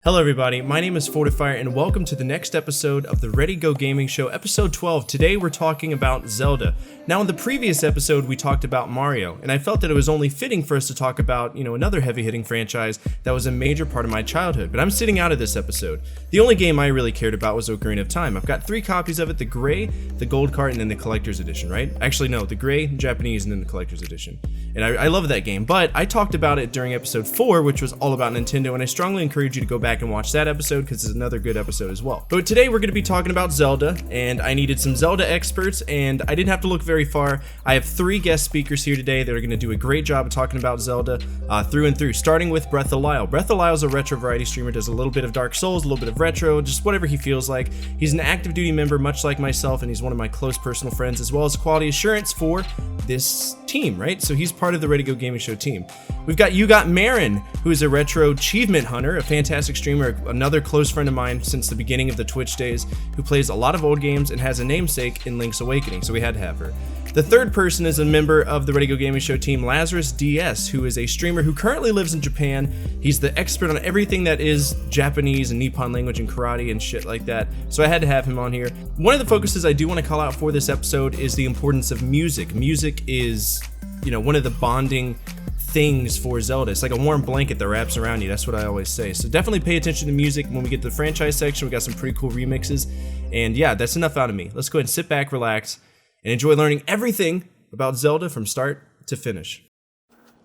Hello everybody, my name is Fortifier and welcome to the next episode of the Ready Go Gaming Show, episode 12. Today we're talking about Zelda. Now in the previous episode we talked about Mario, and I felt that it was only fitting for us to talk about, another heavy-hitting franchise that was a major part of my childhood, but I'm sitting out of this episode. The only game I really cared about was Ocarina of Time. I've got 3 copies of it, the gray, the gold card, and then the collector's edition, right? Actually no, the gray, Japanese, and then the collector's edition. And I love that game, but I talked about it during episode 4, which was all about Nintendo, and I strongly encourage you to go back and watch that episode because it's another good episode as well. But today we're going to be talking about Zelda, and I needed some Zelda experts, and I didn't have to look very far. I have 3 guest speakers here today that are going to do a great job of talking about Zelda through and through, starting with Breath of Lyle. Breath of Lyle is a retro variety streamer, does a little bit of Dark Souls, a little bit of retro, just whatever he feels like. He's an active duty member, much like myself, and he's one of my close personal friends, as well as quality assurance for this team, right? So he's part of the Ready Go Gaming Show team. We've got You Got Marin, who is a retro achievement hunter, a fantastic streamer, another close friend of mine since the beginning of the Twitch days, who plays a lot of old games and has a namesake in Link's Awakening, so we had to have her. The third person is a member of the Ready Go Gaming Show team, Lazarus DS, who is a streamer who currently lives in Japan. He's the expert on everything that is Japanese and Nippon language and karate and shit like that, so I had to have him on here. One of the focuses I do want to call out for this episode is the importance of music. Music is, one of the bonding things for Zelda. It's like a warm blanket that wraps around you. That's what I always say. So definitely pay attention to music. When we get to the franchise section, we got some pretty cool remixes. And yeah, that's enough out of me. Let's go ahead and sit back, relax, and enjoy learning everything about Zelda from start to finish.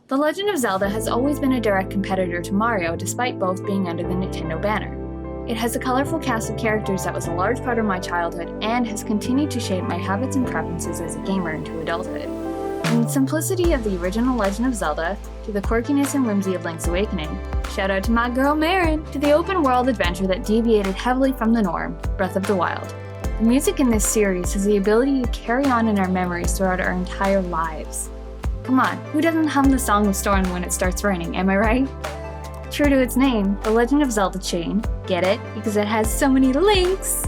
The Legend of Zelda has always been a direct competitor to Mario, despite both being under the Nintendo banner. It has a colorful cast of characters that was a large part of my childhood and has continued to shape my habits and preferences as a gamer into adulthood. From the simplicity of the original Legend of Zelda to the quirkiness and whimsy of Link's Awakening, shout out to my girl Marin, to the open world adventure that deviated heavily from the norm, Breath of the Wild. The music in this series has the ability to carry on in our memories throughout our entire lives. Come on, who doesn't hum the Song of Storm when it starts raining, am I right? True to its name, the Legend of Zelda chain, get it, because it has so many links,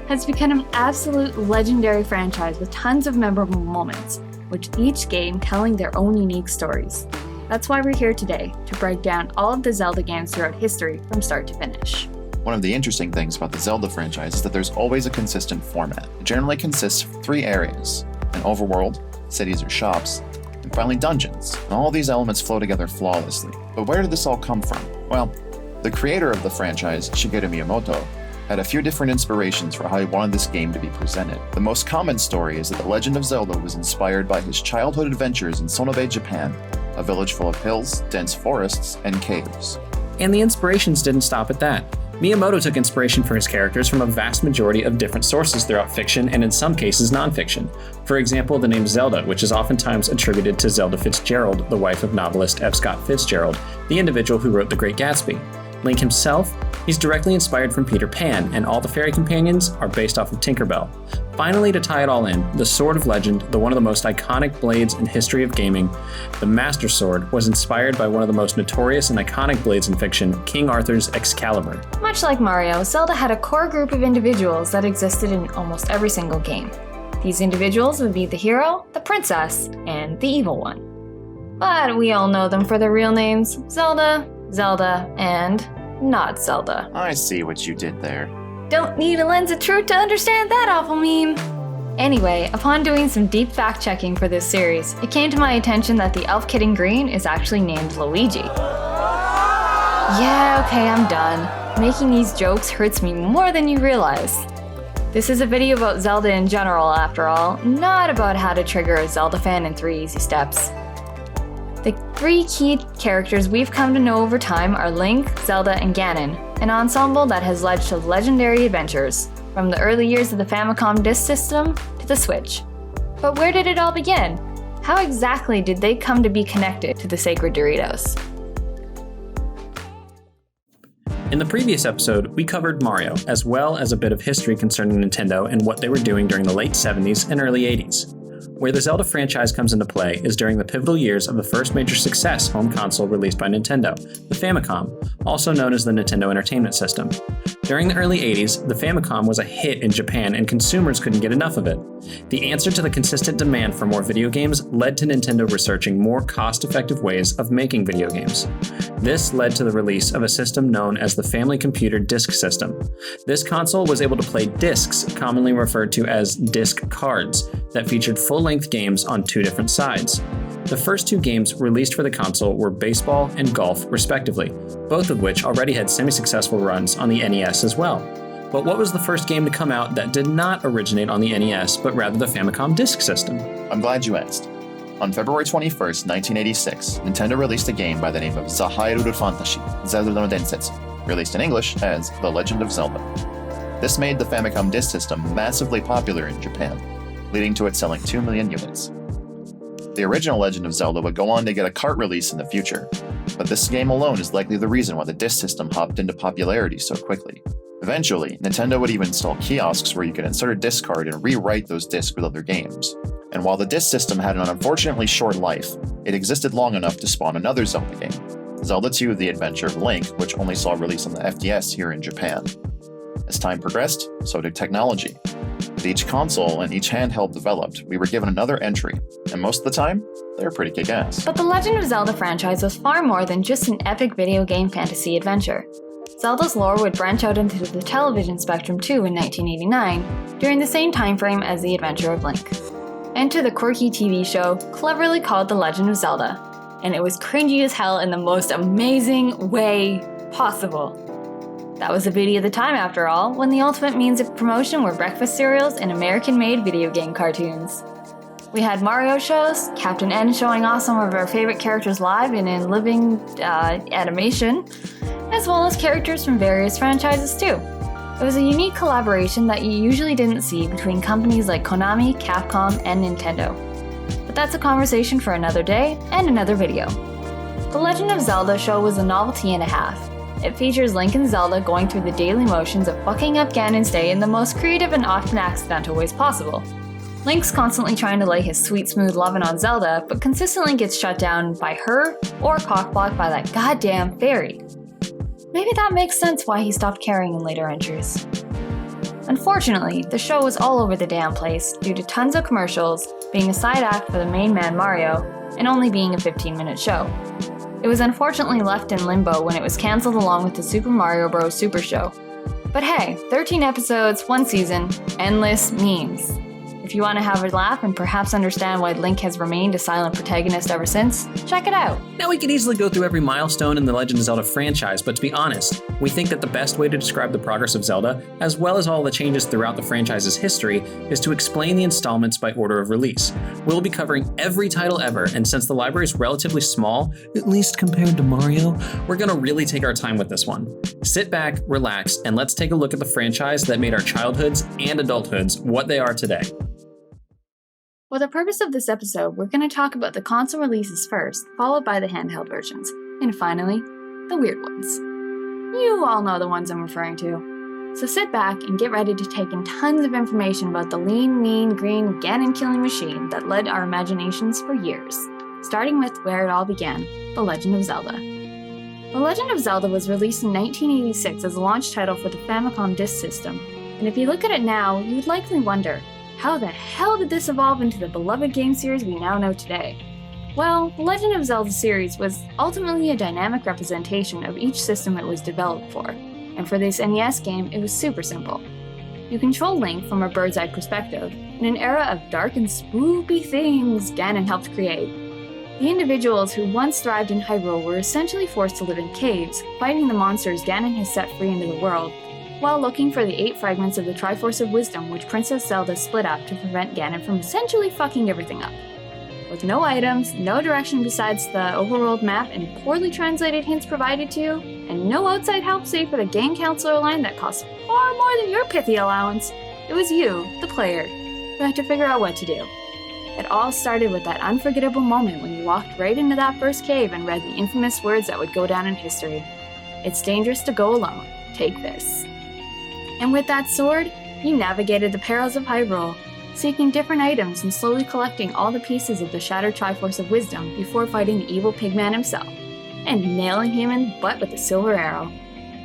has become an absolute legendary franchise with tons of memorable moments, with each game telling their own unique stories. That's why we're here today, to break down all of the Zelda games throughout history from start to finish. One of the interesting things about the Zelda franchise is that there's always a consistent format. It generally consists of 3 areas: an overworld, cities or shops, and finally dungeons. And all these elements flow together flawlessly. But where did this all come from? Well, the creator of the franchise, Shigeru Miyamoto, had a few different inspirations for how he wanted this game to be presented. The most common story is that The Legend of Zelda was inspired by his childhood adventures in Sonobe, Japan, a village full of hills, dense forests, and caves. And the inspirations didn't stop at that. Miyamoto took inspiration for his characters from a vast majority of different sources throughout fiction and in some cases non-fiction. For example, the name Zelda, which is oftentimes attributed to Zelda Fitzgerald, the wife of novelist F. Scott Fitzgerald, the individual who wrote The Great Gatsby. Link himself, he's directly inspired from Peter Pan, and all the fairy companions are based off of Tinkerbell. Finally, to tie it all in, the Sword of Legend, one of the most iconic blades in history of gaming, the Master Sword, was inspired by one of the most notorious and iconic blades in fiction, King Arthur's Excalibur. Much like Mario, Zelda had a core group of individuals that existed in almost every single game. These individuals would be the hero, the princess, and the evil one. But we all know them for their real names: Zelda, Zelda, and not Zelda. I see what you did there. Don't need a lens of truth to understand that awful meme. Anyway, upon doing some deep fact-checking for this series, it came to my attention that the elf kid in green is actually named Luigi. Yeah, okay, I'm done. Making these jokes hurts me more than you realize. This is a video about Zelda in general, after all, not about how to trigger a Zelda fan in 3 easy steps. The 3 key characters we've come to know over time are Link, Zelda, and Ganon, an ensemble that has led to legendary adventures, from the early years of the Famicom disk system to the Switch. But where did it all begin? How exactly did they come to be connected to the sacred Doritos? In the previous episode, we covered Mario, as well as a bit of history concerning Nintendo and what they were doing during the late 70s and early 80s. Where the Zelda franchise comes into play is during the pivotal years of the first major success home console released by Nintendo, the Famicom, also known as the Nintendo Entertainment System. During the early 80s, the Famicom was a hit in Japan and consumers couldn't get enough of it. The answer to the consistent demand for more video games led to Nintendo researching more cost-effective ways of making video games. This led to the release of a system known as the Family Computer Disk System. This console was able to play discs, commonly referred to as disc cards, that featured full-length games on two different sides. The first two games released for the console were baseball and golf, respectively, both of which already had semi-successful runs on the NES as well. But what was the first game to come out that did not originate on the NES, but rather the Famicom Disk System? I'm glad you asked. On February 21st, 1986, Nintendo released a game by the name of Zahairu Fantasy, Zelda no Densetsu, released in English as The Legend of Zelda. This made the Famicom Disk System massively popular in Japan, leading to it selling 2 million units. The original Legend of Zelda would go on to get a cart release in the future, but this game alone is likely the reason why the disc system hopped into popularity so quickly. Eventually, Nintendo would even install kiosks where you could insert a disc card and rewrite those discs with other games. And while the disc system had an unfortunately short life, it existed long enough to spawn another Zelda game, Zelda 2: The Adventure of Link, which only saw release on the FDS here in Japan. As time progressed, so did technology. With each console and each handheld developed, we were given another entry, and most of the time, they were pretty kick-ass. But the Legend of Zelda franchise was far more than just an epic video game fantasy adventure. Zelda's lore would branch out into the television spectrum too in 1989, during the same time frame as The Adventure of Link. Enter the quirky TV show, cleverly called The Legend of Zelda, and it was cringy as hell in the most amazing way possible. That was the beauty of the time, after all, when the ultimate means of promotion were breakfast cereals and American-made video game cartoons. We had Mario shows, Captain N showing off some of our favorite characters live and in living animation, as well as characters from various franchises too. It was a unique collaboration that you usually didn't see between companies like Konami, Capcom, and Nintendo. But that's a conversation for another day and another video. The Legend of Zelda show was a novelty and a half. It features Link and Zelda going through the daily motions of fucking up Ganon's day in the most creative and often accidental ways possible. Link's constantly trying to lay his sweet smooth lovin' on Zelda, but consistently gets shut down by her or cockblocked by that goddamn fairy. Maybe that makes sense why he stopped caring in later entries. Unfortunately, the show was all over the damn place due to tons of commercials, being a side act for the main man Mario, and only being a 15-minute show. It was unfortunately left in limbo when it was cancelled along with the Super Mario Bros. Super Show. But hey, 13 episodes, 1 season, endless memes. If you want to have a laugh and perhaps understand why Link has remained a silent protagonist ever since, check it out. Now, we could easily go through every milestone in the Legend of Zelda franchise, but to be honest, we think that the best way to describe the progress of Zelda, as well as all the changes throughout the franchise's history, is to explain the installments by order of release. We'll be covering every title ever, and since the library is relatively small, at least compared to Mario, we're gonna really take our time with this one. Sit back, relax, and let's take a look at the franchise that made our childhoods and adulthoods what they are today. For the purpose of this episode, we're going to talk about the console releases first, followed by the handheld versions, and finally, the weird ones. You all know the ones I'm referring to. So sit back and get ready to take in tons of information about the lean, mean, green, Ganon-killing machine that led our imaginations for years, starting with where it all began, The Legend of Zelda. The Legend of Zelda was released in 1986 as a launch title for the Famicom Disk System, and if you look at it now, you would likely wonder, how the hell did this evolve into the beloved game series we now know today? Well, the Legend of Zelda series was ultimately a dynamic representation of each system it was developed for, and for this NES game, it was super simple. You control Link from a bird's-eye perspective, in an era of dark and spooky things Ganon helped create. The individuals who once thrived in Hyrule were essentially forced to live in caves, fighting the monsters Ganon has set free into the world, while looking for the 8 fragments of the Triforce of Wisdom which Princess Zelda split up to prevent Ganon from essentially fucking everything up. With no items, no direction besides the overworld map and poorly translated hints provided to you, and no outside help save for the game counselor line that costs far more than your pithy allowance, it was you, the player, who had to figure out what to do. It all started with that unforgettable moment when you walked right into that first cave and read the infamous words that would go down in history. It's dangerous to go alone. Take this. And with that sword, you navigated the perils of Hyrule, seeking different items and slowly collecting all the pieces of the shattered Triforce of Wisdom before fighting the evil pigman himself, and nailing him in the butt with a silver arrow.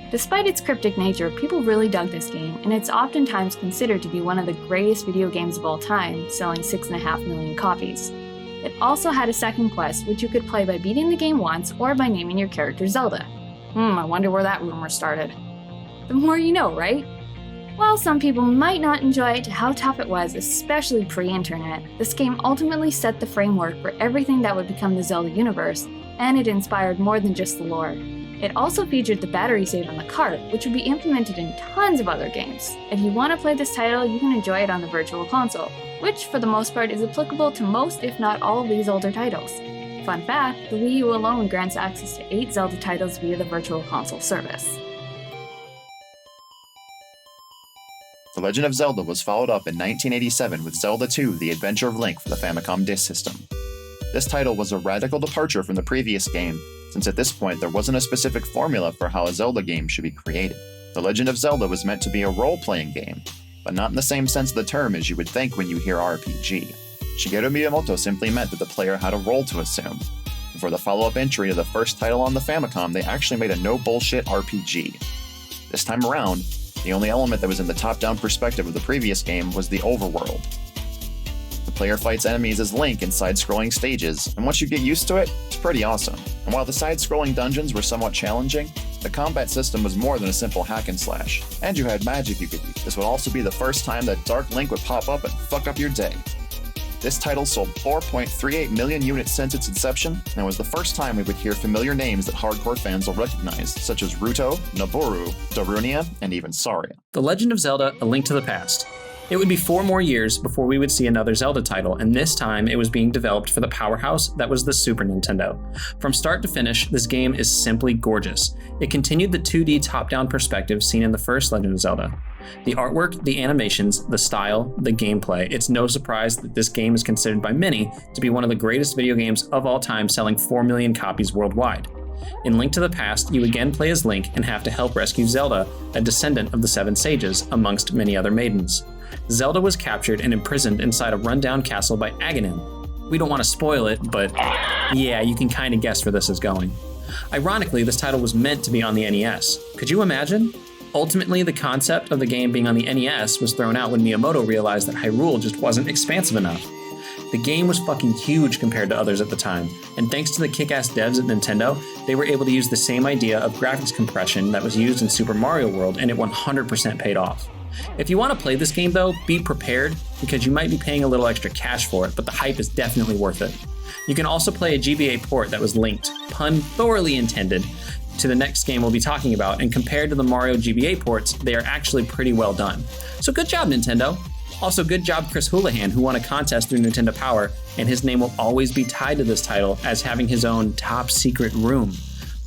Despite its cryptic nature, people really dug this game, and it's oftentimes considered to be one of the greatest video games of all time, selling 6.5 million copies. It also had a second quest, which you could play by beating the game once or by naming your character Zelda. I wonder where that rumor started. The more you know, right? While some people might not enjoy it to how tough it was, especially pre-internet, this game ultimately set the framework for everything that would become the Zelda universe, and it inspired more than just the lore. It also featured the battery save on the cart, which would be implemented in tons of other games. If you want to play this title, you can enjoy it on the Virtual Console, which for the most part is applicable to most if not all of these older titles. Fun fact, the Wii U alone grants access to 8 Zelda titles via the Virtual Console service. The Legend of Zelda was followed up in 1987 with Zelda 2: The Adventure of Link for the Famicom Disk System. This title was a radical departure from the previous game, since at this point there wasn't a specific formula for how a Zelda game should be created. The Legend of Zelda was meant to be a role-playing game, but not in the same sense of the term as you would think when you hear RPG. Shigeru Miyamoto simply meant that the player had a role to assume. And for the follow-up entry to the first title on the Famicom, they actually made a no-bullshit RPG. This time around, the only element that was in the top-down perspective of the previous game was the overworld. The player fights enemies as Link in side-scrolling stages, and once you get used to it, it's pretty awesome. And while the side-scrolling dungeons were somewhat challenging, the combat system was more than a simple hack and slash, and you had magic you could use. This would also be the first time that Dark Link would pop up and fuck up your day. This title sold 4.38 million units since its inception, and was the first time we would hear familiar names that hardcore fans will recognize, such as Ruto, Nabooru, Darunia, and even Saria. The Legend of Zelda: A Link to the Past. It would be 4 more years before we would see another Zelda title, and this time it was being developed for the powerhouse that was the Super Nintendo. From start to finish, this game is simply gorgeous. It continued the 2D top-down perspective seen in the first Legend of Zelda. The artwork, the animations, the style, the gameplay, it's no surprise that this game is considered by many to be one of the greatest video games of all time, selling 4 million copies worldwide. In Link to the Past, you again play as Link and have to help rescue Zelda, a descendant of the Seven Sages, amongst many other maidens. Zelda was captured and imprisoned inside a rundown castle by Aghanim. We don't want to spoil it, but yeah, you can kind of guess where this is going. Ironically, this title was meant to be on the NES. Could you imagine? Ultimately, the concept of the game being on the NES was thrown out when Miyamoto realized that Hyrule just wasn't expansive enough. The game was fucking huge compared to others at the time, and thanks to the kick-ass devs at Nintendo, they were able to use the same idea of graphics compression that was used in Super Mario World, and it 100% paid off. If you want to play this game though, be prepared, because you might be paying a little extra cash for it, but the hype is definitely worth it. You can also play a GBA port that was linked, pun thoroughly intended, to the next game we'll be talking about, and compared to the Mario GBA ports, they are actually pretty well done. So good job, Nintendo! Also, good job Chris Houlihan, who won a contest through Nintendo Power, and his name will always be tied to this title as having his own top secret room.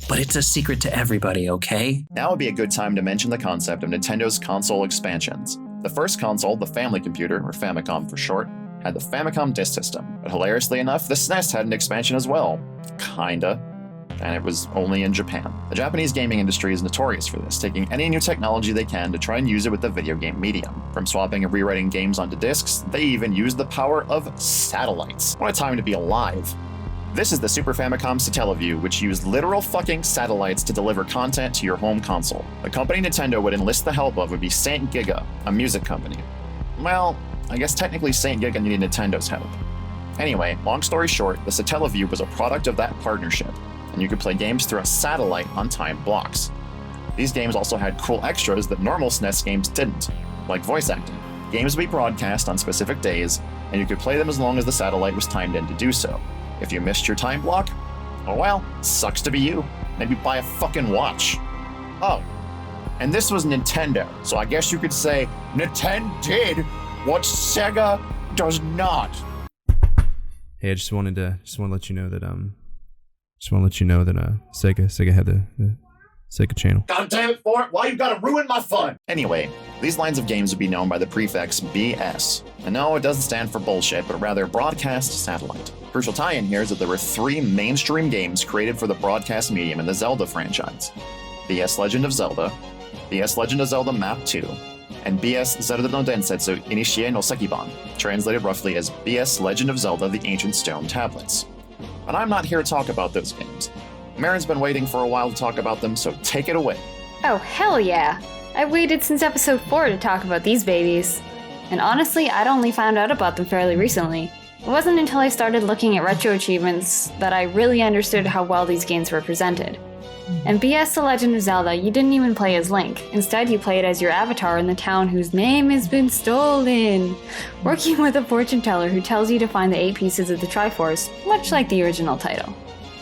But it's a secret to everybody, okay? Now would be a good time to mention the concept of Nintendo's console expansions. The first console, the Family Computer, or Famicom for short, had the Famicom Disk System, but hilariously enough, the SNES had an expansion as well. Kinda. And it was only in Japan. The Japanese gaming industry is notorious for this, taking any new technology they can to try and use it with the video game medium. From swapping and rewriting games onto discs, they even used the power of satellites. What a time to be alive. This is the Super Famicom Satellaview, which used literal fucking satellites to deliver content to your home console. The company Nintendo would enlist the help of would be Saint Giga, a music company. Well, I guess technically Saint Giga needed Nintendo's help. Anyway, long story short, the Satellaview was a product of that partnership, and you could play games through a satellite on timed blocks. These games also had cool extras that normal SNES games didn't, like voice acting. Games would be broadcast on specific days, and you could play them as long as the satellite was timed in to do so. If you missed your time block, oh well, sucks to be you. Maybe buy a fucking watch. Oh, and this was Nintendo, so I guess you could say Nintendo did what Sega does not. Hey, I just want to let you know that Sega had the Sega channel. God damn it, Fort! Why you gotta ruin my fun? Anyway, these lines of games would be known by the prefix BS. And no, it doesn't stand for bullshit, but rather broadcast satellite. Crucial tie-in here is that there were 3 mainstream games created for the broadcast medium in the Zelda franchise: BS Legend of Zelda, BS Legend of Zelda Map 2, and BS Zelda no Densetsu Inishie no Sekiban, translated roughly as BS Legend of Zelda The Ancient Stone Tablets. But I'm not here to talk about those games. Marin's been waiting for a while to talk about them, so take it away. Oh, hell yeah! I waited since episode 4 to talk about these babies. And honestly, I'd only found out about them fairly recently. It wasn't until I started looking at retro achievements that I really understood how well these games were presented. In BS The Legend of Zelda, you didn't even play as Link. Instead, you played as your avatar in the town whose name has been stolen, working with a fortune teller who tells you to find the 8 pieces of the Triforce, much like the original title.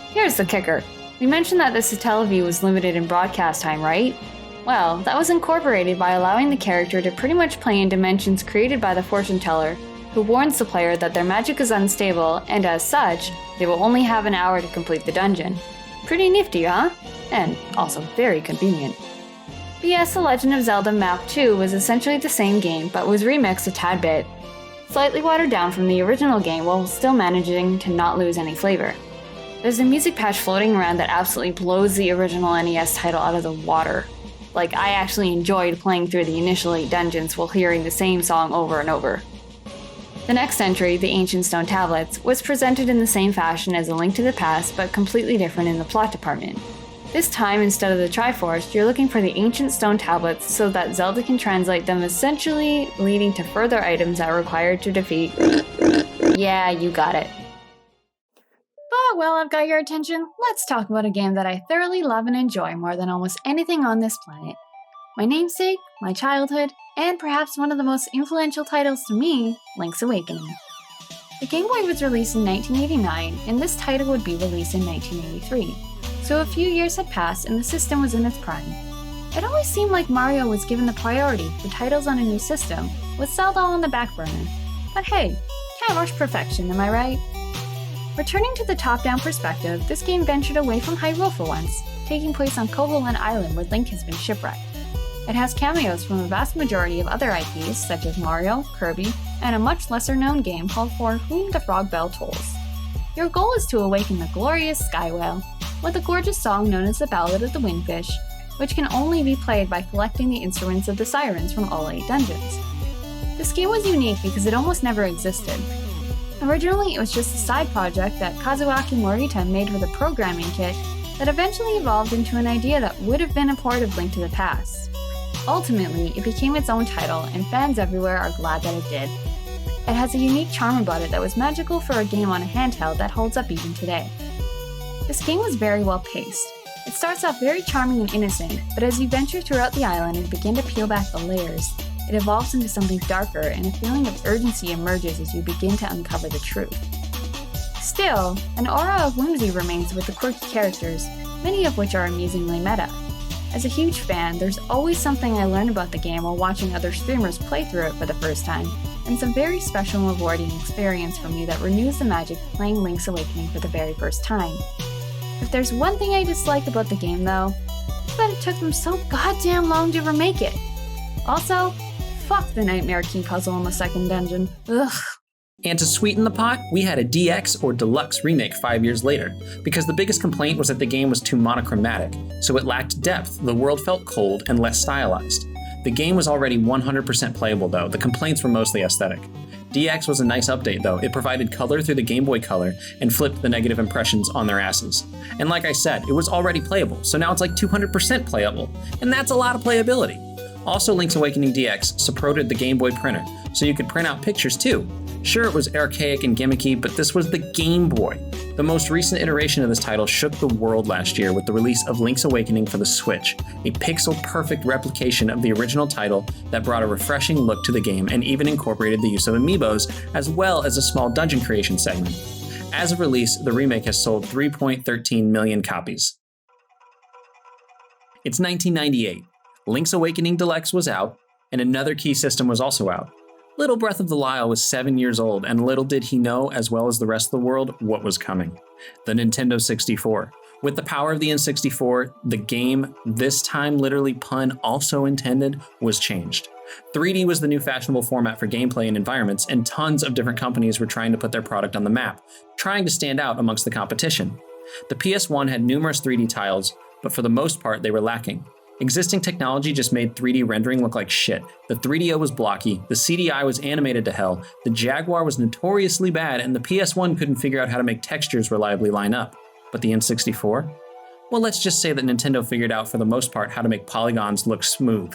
Here's the kicker. We mentioned that the Satellaview was limited in broadcast time, right? Well, that was incorporated by allowing the character to pretty much play in dimensions created by the fortune teller, who warns the player that their magic is unstable, and as such, they will only have an hour to complete the dungeon. Pretty nifty, huh? And also very convenient. BS The Legend of Zelda Map 2 was essentially the same game, but was remixed a tad bit. Slightly watered down from the original game while still managing to not lose any flavor. There's a music patch floating around that absolutely blows the original NES title out of the water. Like, I actually enjoyed playing through the initial 8 dungeons while hearing the same song over and over. The next entry, The Ancient Stone Tablets, was presented in the same fashion as A Link to the Past, but completely different in the plot department. This time, instead of the Triforce, you're looking for the Ancient Stone Tablets so that Zelda can translate them, essentially leading to further items that are required to defeat... Yeah, you got it. But while I've got your attention, let's talk about a game that I thoroughly love and enjoy more than almost anything on this planet. My namesake, my childhood, and perhaps one of the most influential titles to me, Link's Awakening. The Game Boy was released in 1989, and this title would be released in 1983. So a few years had passed and the system was in its prime. It always seemed like Mario was given the priority for titles on a new system, with Zelda on the back burner. But hey, can't rush perfection, am I right? Returning to the top-down perspective, this game ventured away from Hyrule for once, taking place on Koholint Island where Link has been shipwrecked. It has cameos from a vast majority of other IPs such as Mario, Kirby, and a much lesser-known game called For Whom the Frog Bell Tolls. Your goal is to awaken the glorious Sky Whale, with a gorgeous song known as the Ballad of the Windfish, which can only be played by collecting the instruments of the sirens from all 8 dungeons. This game was unique because it almost never existed. Originally, it was just a side project that Kazuaki Morita made with a programming kit that eventually evolved into an idea that would have been a port of Link to the Past. Ultimately, it became its own title, and fans everywhere are glad that it did. It has a unique charm about it that was magical for a game on a handheld that holds up even today. This game was very well paced. It starts off very charming and innocent, but as you venture throughout the island and begin to peel back the layers, it evolves into something darker and a feeling of urgency emerges as you begin to uncover the truth. Still, an aura of whimsy remains with the quirky characters, many of which are amusingly meta. As a huge fan, there's always something I learn about the game while watching other streamers play through it for the first time, and it's a very special and rewarding experience for me that renews the magic of playing Link's Awakening for the very first time. If there's one thing I dislike about the game though, it's that it took them so goddamn long to remake it. Also, fuck the Nightmare Key puzzle in the second dungeon. Ugh. And to sweeten the pot, we had a DX or Deluxe remake 5 years later, because the biggest complaint was that the game was too monochromatic, so it lacked depth, the world felt cold and less stylized. The game was already 100% playable though, the complaints were mostly aesthetic. DX was a nice update though, it provided color through the Game Boy Color and flipped the negative impressions on their asses. And like I said, it was already playable, so now it's like 200% playable, and that's a lot of playability. Also, Link's Awakening DX supported the Game Boy printer, so you could print out pictures too. Sure, it was archaic and gimmicky, but this was the Game Boy. The most recent iteration of this title shook the world last year with the release of Link's Awakening for the Switch, a pixel-perfect replication of the original title that brought a refreshing look to the game and even incorporated the use of amiibos, as well as a small dungeon creation segment. As of release, the remake has sold 3.13 million copies. It's 1998. Link's Awakening Deluxe was out, and another key system was also out. Little Breath of the Wild was 7 years old, and little did he know, as well as the rest of the world, what was coming. The Nintendo 64. With the power of the N64, the game, this time literally pun also intended, was changed. 3D was the new fashionable format for gameplay and environments, and tons of different companies were trying to put their product on the map, trying to stand out amongst the competition. The PS1 had numerous 3D tiles, but for the most part they were lacking. Existing technology just made 3D rendering look like shit. The 3DO was blocky, the CDI was animated to hell, the Jaguar was notoriously bad, and the PS1 couldn't figure out how to make textures reliably line up. But the N64? Well, let's just say that Nintendo figured out for the most part how to make polygons look smooth.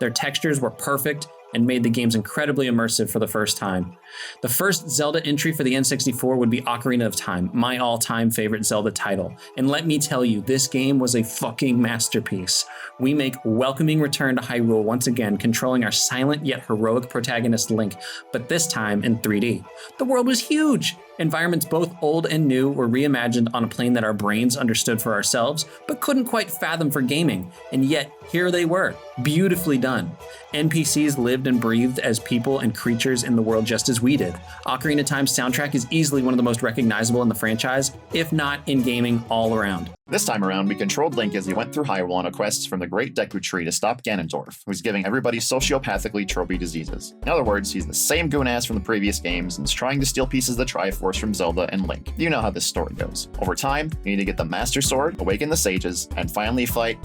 Their textures were perfect and made the games incredibly immersive for the first time. The first Zelda entry for the N64 would be Ocarina of Time, my all-time favorite Zelda title. And let me tell you, this game was a fucking masterpiece. We make welcoming return to Hyrule once again, controlling our silent yet heroic protagonist Link, but this time in 3D. The world was huge! Environments both old and new were reimagined on a plane that our brains understood for ourselves, but couldn't quite fathom for gaming. And yet, here they were, beautifully done. NPCs lived and breathed as people and creatures in the world just as we did. Ocarina of Time's soundtrack is easily one of the most recognizable in the franchise, if not in gaming all around. This time around, we controlled Link as he went through Hyrule on a quest from the Great Deku Tree to stop Ganondorf, who's giving everybody sociopathically tropey diseases. In other words, he's the same goon-ass from the previous games and is trying to steal pieces of the Triforce from Zelda and Link. You know how this story goes. Over time, you need to get the Master Sword, awaken the sages, and finally fight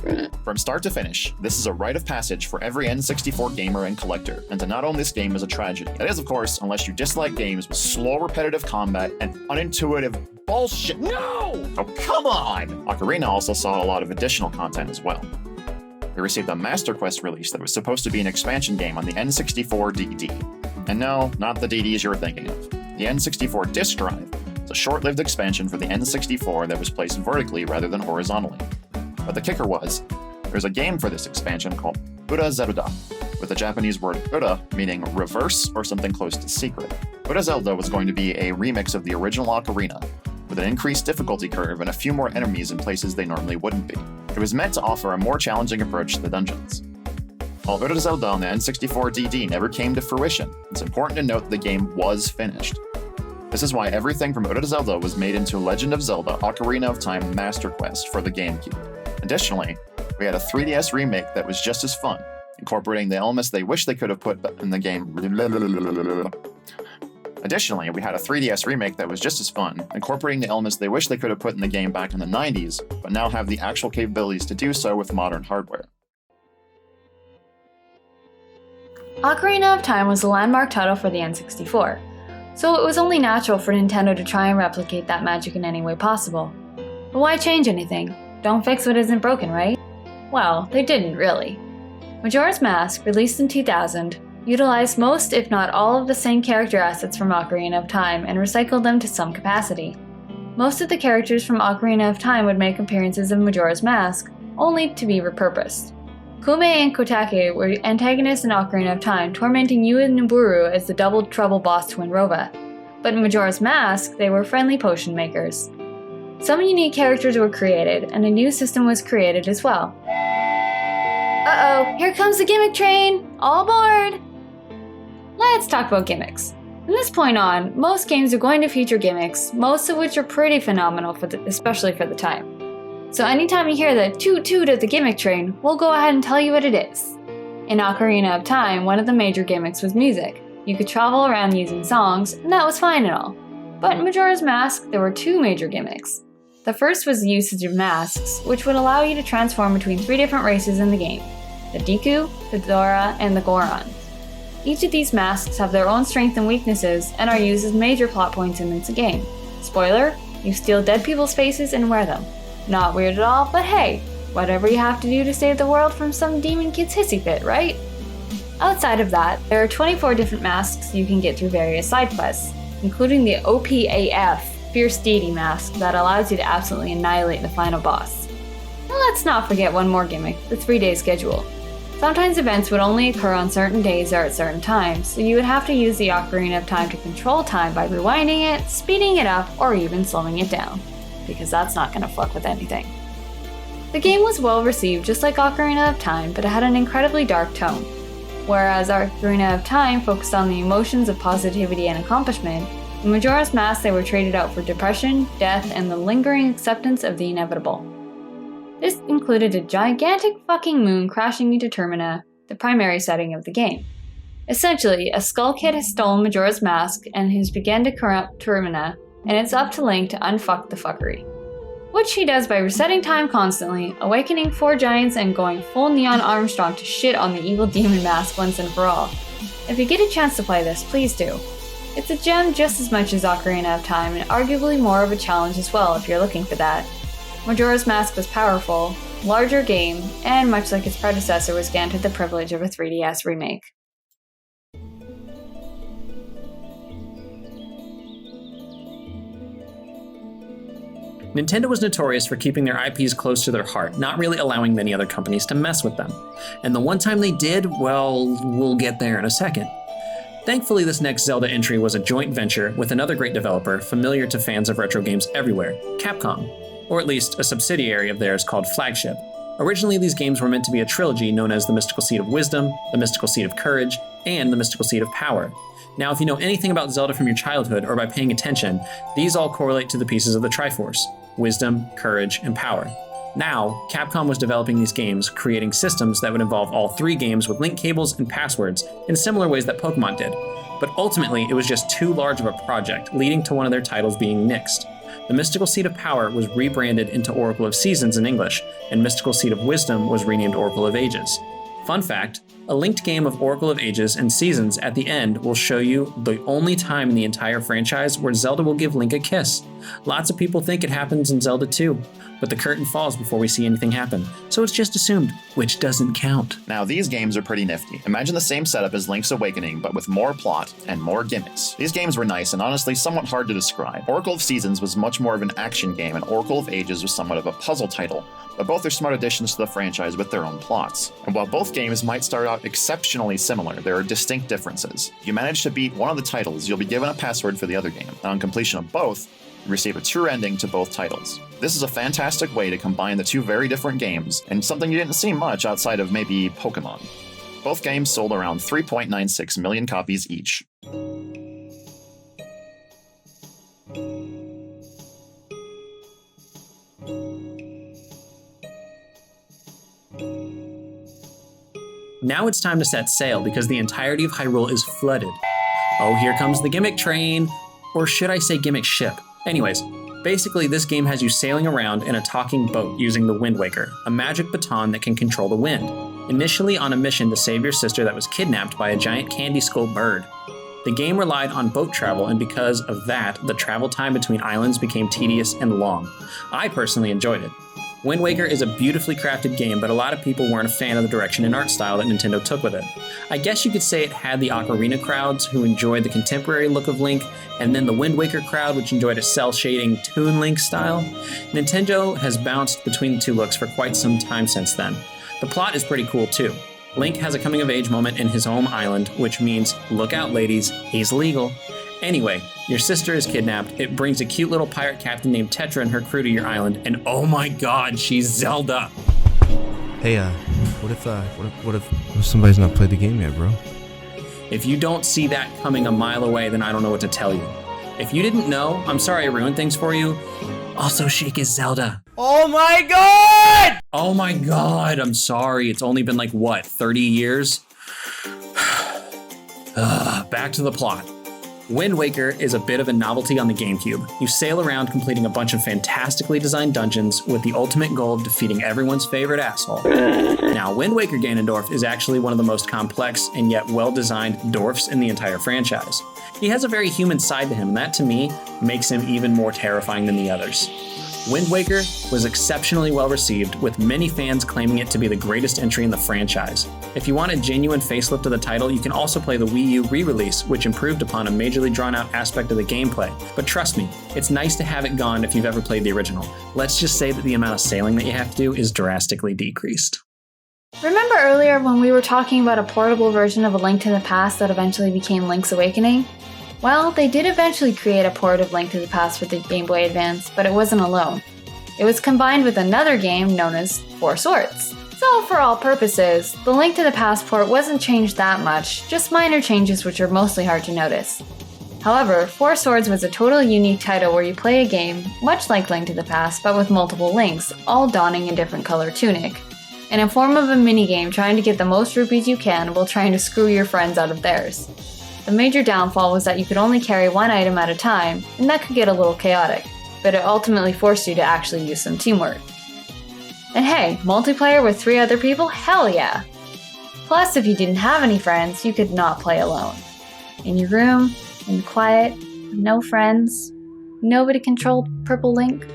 from start to finish. This is a rite of passage for every N64 gamer and collector, and to not own this game is a tragedy. That is, of course, unless you dislike games with slow, repetitive combat and unintuitive bullshit. No! Oh, come on! Ocarina also saw a lot of additional content as well. We received a Master Quest release that was supposed to be an expansion game on the N64 DD. And no, not the DDs you were thinking of. The N64 disk drive is a short-lived expansion for the N64 that was placed vertically rather than horizontally. But the kicker was, there's a game for this expansion called Ura Zelda, with the Japanese word Ura meaning reverse or something close to secret. Ura Zelda was going to be a remix of the original Ocarina, with an increased difficulty curve and a few more enemies in places they normally wouldn't be. It was meant to offer a more challenging approach to the dungeons. While Ura Zelda on the N64 DD never came to fruition, it's important to note that the game was finished. This is why everything from Ura Zelda was made into Legend of Zelda Ocarina of Time Master Quest for the GameCube. Additionally, we had a 3DS remake that was just as fun, incorporating the elements they wish they could have put in the game. Additionally, we had a 3DS remake that was just as fun, incorporating the elements they wish they could have put in the game back in the 90s, but now have the actual capabilities to do so with modern hardware. Ocarina of Time was a landmark title for the N64, so it was only natural for Nintendo to try and replicate that magic in any way possible. But why change anything? Don't fix what isn't broken, right? Well, they didn't really. Majora's Mask, released in 2000, utilized most, if not all, of the same character assets from Ocarina of Time and recycled them to some capacity. Most of the characters from Ocarina of Time would make appearances in Majora's Mask, only to be repurposed. Kume and Kotake were antagonists in Ocarina of Time, tormenting Yu and Niburu as the double trouble boss to Winrova. But in Majora's Mask, they were friendly potion makers. Some unique characters were created, and a new system was created as well. Uh-oh, here comes the gimmick train! All aboard! Let's talk about gimmicks. From this point on, most games are going to feature gimmicks, most of which are pretty phenomenal, especially for the time. So anytime you hear the toot toot of the gimmick train, we'll go ahead and tell you what it is. In Ocarina of Time, one of the major gimmicks was music. You could travel around using songs, and that was fine and all. But in Majora's Mask, there were two major gimmicks. The first was the usage of masks, which would allow you to transform between three different races in the game: the Deku, the Dora, and the Goron. Each of these masks have their own strengths and weaknesses and are used as major plot points in the game. Spoiler, you steal dead people's faces and wear them. Not weird at all, but hey, whatever you have to do to save the world from some demon kid's hissy fit, right? Outside of that, there are 24 different masks you can get through various side quests, including the OPAF, Fierce Deity mask that allows you to absolutely annihilate the final boss. And let's not forget one more gimmick, the 3-day schedule. Sometimes events would only occur on certain days or at certain times, so you would have to use the Ocarina of Time to control time by rewinding it, speeding it up, or even slowing it down, because that's not going to fuck with anything. The game was well received just like Ocarina of Time, but it had an incredibly dark tone. Whereas Ocarina of Time focused on the emotions of positivity and accomplishment, in Majora's Mask they were traded out for depression, death, and the lingering acceptance of the inevitable. This included a gigantic fucking moon crashing into Termina, the primary setting of the game. Essentially, a Skull Kid has stolen Majora's Mask and has begun to corrupt Termina, and it's up to Link to unfuck the fuckery. Which he does by resetting time constantly, awakening 4 giants, and going full Neon Armstrong to shit on the evil demon mask once and for all. If you get a chance to play this, please do. It's a gem just as much as Ocarina of Time, and arguably more of a challenge as well if you're looking for that. Majora's Mask was powerful, larger game, and much like its predecessor was granted the privilege of a 3DS remake. Nintendo was notorious for keeping their IPs close to their heart, not really allowing many other companies to mess with them. And the one time they did, well, we'll get there in a second. Thankfully, this next Zelda entry was a joint venture with another great developer familiar to fans of retro games everywhere, Capcom, or at least a subsidiary of theirs called Flagship. Originally, these games were meant to be a trilogy known as the Mystical Seed of Wisdom, the Mystical Seed of Courage, and the Mystical Seed of Power. Now, if you know anything about Zelda from your childhood or by paying attention, these all correlate to the pieces of the Triforce: Wisdom, Courage, and Power. Now, Capcom was developing these games, creating systems that would involve all three games with link cables and passwords in similar ways that Pokemon did. But ultimately, it was just too large of a project, leading to one of their titles being nixed. The Mystical Seed of Power was rebranded into Oracle of Seasons in English, and Mystical Seed of Wisdom was renamed Oracle of Ages. Fun fact, a linked game of Oracle of Ages and Seasons at the end will show you the only time in the entire franchise where Zelda will give Link a kiss. Lots of people think it happens in Zelda 2, but the curtain falls before we see anything happen, so it's just assumed, which doesn't count. Now, these games are pretty nifty. Imagine the same setup as Link's Awakening, but with more plot and more gimmicks. These games were nice and honestly somewhat hard to describe. Oracle of Seasons was much more of an action game, and Oracle of Ages was somewhat of a puzzle title, but both are smart additions to the franchise with their own plots. And while both games might start out exceptionally similar, there are distinct differences. If you manage to beat one of the titles, you'll be given a password for the other game, and on completion of both, you receive a true ending to both titles. This is a fantastic way to combine the two very different games, and something you didn't see much outside of maybe Pokemon. Both games sold around 3.96 million copies each. Now it's time to set sail because the entirety of Hyrule is flooded. Oh, here comes the gimmick train, or should I say gimmick ship? Anyways, basically this game has you sailing around in a talking boat using the Wind Waker, a magic baton that can control the wind, initially on a mission to save your sister that was kidnapped by a giant candy skull bird. The game relied on boat travel, and because of that, the travel time between islands became tedious and long. I personally enjoyed it. Wind Waker is a beautifully crafted game, but a lot of people weren't a fan of the direction and art style that Nintendo took with it. I guess you could say it had the Ocarina crowds who enjoyed the contemporary look of Link, and then the Wind Waker crowd which enjoyed a cel-shading Toon Link style. Nintendo has bounced between the two looks for quite some time since then. The plot is pretty cool too. Link has a coming-of-age moment in his home island, which means, look out ladies, he's legal. Anyway, your sister is kidnapped, it brings a cute little pirate captain named Tetra and her crew to your island, and oh my god, she's Zelda! Hey, what if somebody's not played the game yet, bro? If you don't see that coming a mile away, then I don't know what to tell you. If you didn't know, I'm sorry I ruined things for you. Also, Sheik is Zelda. Oh my god! Oh my god, I'm sorry. It's only been 30 years? Back to the plot. Wind Waker is a bit of a novelty on the GameCube. You sail around completing a bunch of fantastically designed dungeons with the ultimate goal of defeating everyone's favorite asshole. Now, Wind Waker Ganondorf is actually one of the most complex and yet well-designed dwarfs in the entire franchise. He has a very human side to him, and that to me makes him even more terrifying than the others. Wind Waker was exceptionally well received, with many fans claiming it to be the greatest entry in the franchise. If you want a genuine facelift of the title, you can also play the Wii U re-release, which improved upon a majorly drawn-out aspect of the gameplay. But trust me, it's nice to have it gone if you've ever played the original. Let's just say that the amount of sailing that you have to do is drastically decreased. Remember earlier when we were talking about a portable version of A Link to the Past that eventually became Link's Awakening? Well, they did eventually create a port of Link to the Past for the Game Boy Advance, but it wasn't alone. It was combined with another game known as Four Swords. So for all purposes, the Link to the Past port wasn't changed that much, just minor changes which are mostly hard to notice. However, Four Swords was a totally unique title where you play a game, much like Link to the Past, but with multiple Links, all donning a different color tunic. In a form of a minigame trying to get the most rupees you can while trying to screw your friends out of theirs. The major downfall was that you could only carry one item at a time, and that could get a little chaotic, but it ultimately forced you to actually use some teamwork. And hey, multiplayer with 3 other people? Hell yeah! Plus, if you didn't have any friends, you could not play alone. In your room, in quiet, no friends, nobody controlled Purple Link.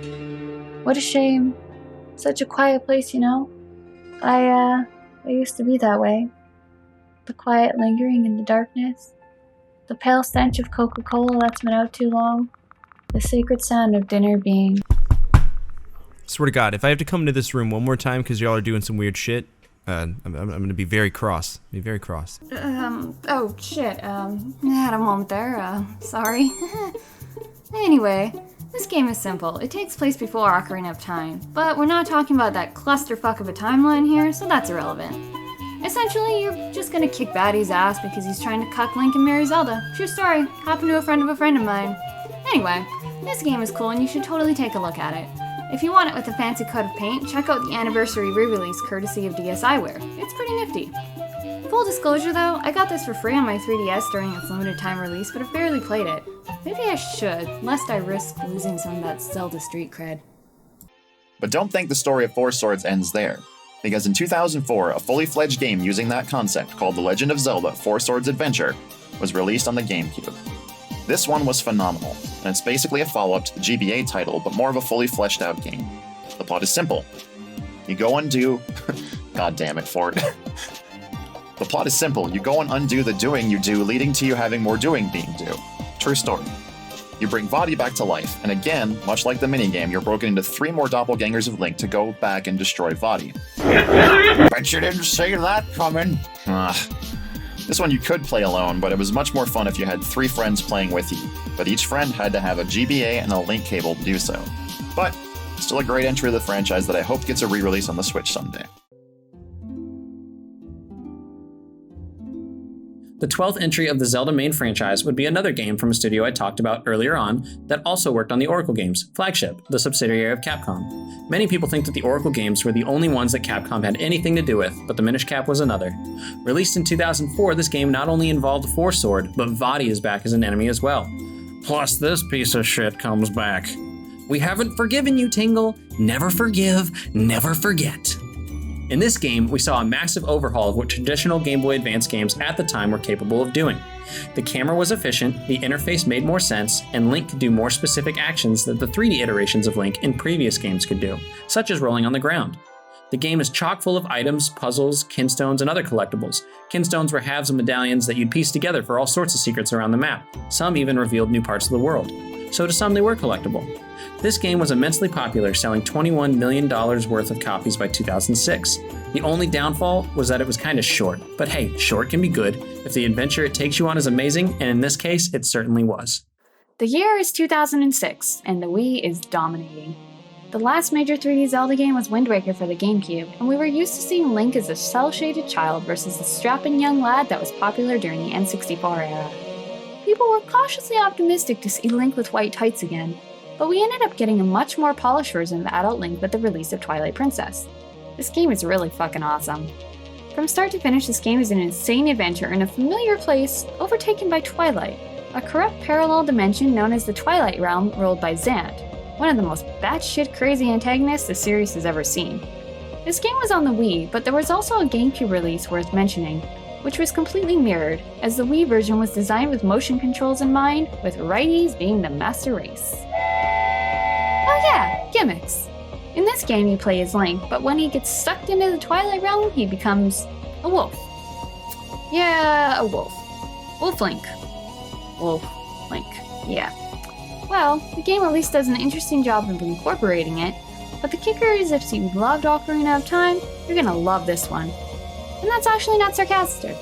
What a shame. Such a quiet place, you know? I used to be that way. The quiet lingering in the darkness. The pale stench of Coca-Cola that's been out too long. The sacred sound of dinner being... Swear to God, if I have to come into this room one more time because y'all are doing some weird shit, I'm gonna be very cross. Oh shit, I had a moment there, sorry. Anyway, this game is simple. It takes place before Ocarina of Time, but we're not talking about that clusterfuck of a timeline here, so that's irrelevant. Essentially, you're just gonna kick Batty's ass because he's trying to cuck Link and marry Zelda. True story, happened to a friend of mine. Anyway, this game is cool and you should totally take a look at it. If you want it with a fancy coat of paint, check out the anniversary re-release courtesy of DSiWare. It's pretty nifty. Full disclosure though, I got this for free on my 3DS during its limited time release, but I've barely played it. Maybe I should, lest I risk losing some of that Zelda street cred. But don't think the story of Four Swords ends there, because in 2004, a fully fledged game using that concept called The Legend of Zelda: Four Swords Adventure was released on the GameCube. This one was phenomenal, and it's basically a follow-up to the GBA title, but more of a fully fleshed out game. The plot is simple. You go undo... God damn it, Ford. The plot is simple. You go and undo the doing you do, leading to you having more doing being due. True story. You bring Vaati back to life, and again, much like the minigame, you're broken into 3 more doppelgangers of Link to go back and destroy Vaati. Bet you didn't see that coming. This one you could play alone, but it was much more fun if you had 3 friends playing with you, but each friend had to have a GBA and a Link cable to do so. But, still a great entry of the franchise that I hope gets a re-release on the Switch someday. The 12th entry of the Zelda main franchise would be another game from a studio I talked about earlier on that also worked on the Oracle games, Flagship, the subsidiary of Capcom. Many people think that the Oracle games were the only ones that Capcom had anything to do with, but the Minish Cap was another. Released in 2004, this game not only involved Four Sword, but Vaati is back as an enemy as well. Plus this piece of shit comes back. We haven't forgiven you, Tingle. Never forgive, never forget. In this game, we saw a massive overhaul of what traditional Game Boy Advance games at the time were capable of doing. The camera was efficient, the interface made more sense, and Link could do more specific actions that the 3D iterations of Link in previous games could do, such as rolling on the ground. The game is chock full of items, puzzles, kinstones, and other collectibles. Kinstones were halves of medallions that you'd piece together for all sorts of secrets around the map. Some even revealed new parts of the world. So to some, they were collectible. This game was immensely popular, selling $21 million worth of copies by 2006. The only downfall was that it was kind of short. But hey, short can be good if the adventure it takes you on is amazing, and in this case, it certainly was. The year is 2006, and the Wii is dominating. The last major 3D Zelda game was Wind Waker for the GameCube, and we were used to seeing Link as a cel-shaded child versus the strapping young lad that was popular during the N64 era. People were cautiously optimistic to see Link with white tights again, but we ended up getting a much more polished version of adult Link with the release of Twilight Princess. This game is really fucking awesome. From start to finish, this game is an insane adventure in a familiar place overtaken by Twilight, a corrupt parallel dimension known as the Twilight Realm ruled by Zant, one of the most batshit crazy antagonists the series has ever seen. This game was on the Wii, but there was also a GameCube release worth mentioning, which was completely mirrored, as the Wii version was designed with motion controls in mind, with righties being the master race. Oh yeah, gimmicks! In this game you play as Link, but when he gets sucked into the Twilight Realm, he becomes a wolf. Yeah, a wolf. Wolf Link. Wolf Link, yeah. Well, the game at least does an interesting job of incorporating it, but the kicker is if you loved Ocarina of Time, you're gonna love this one. And that's actually not sarcastic.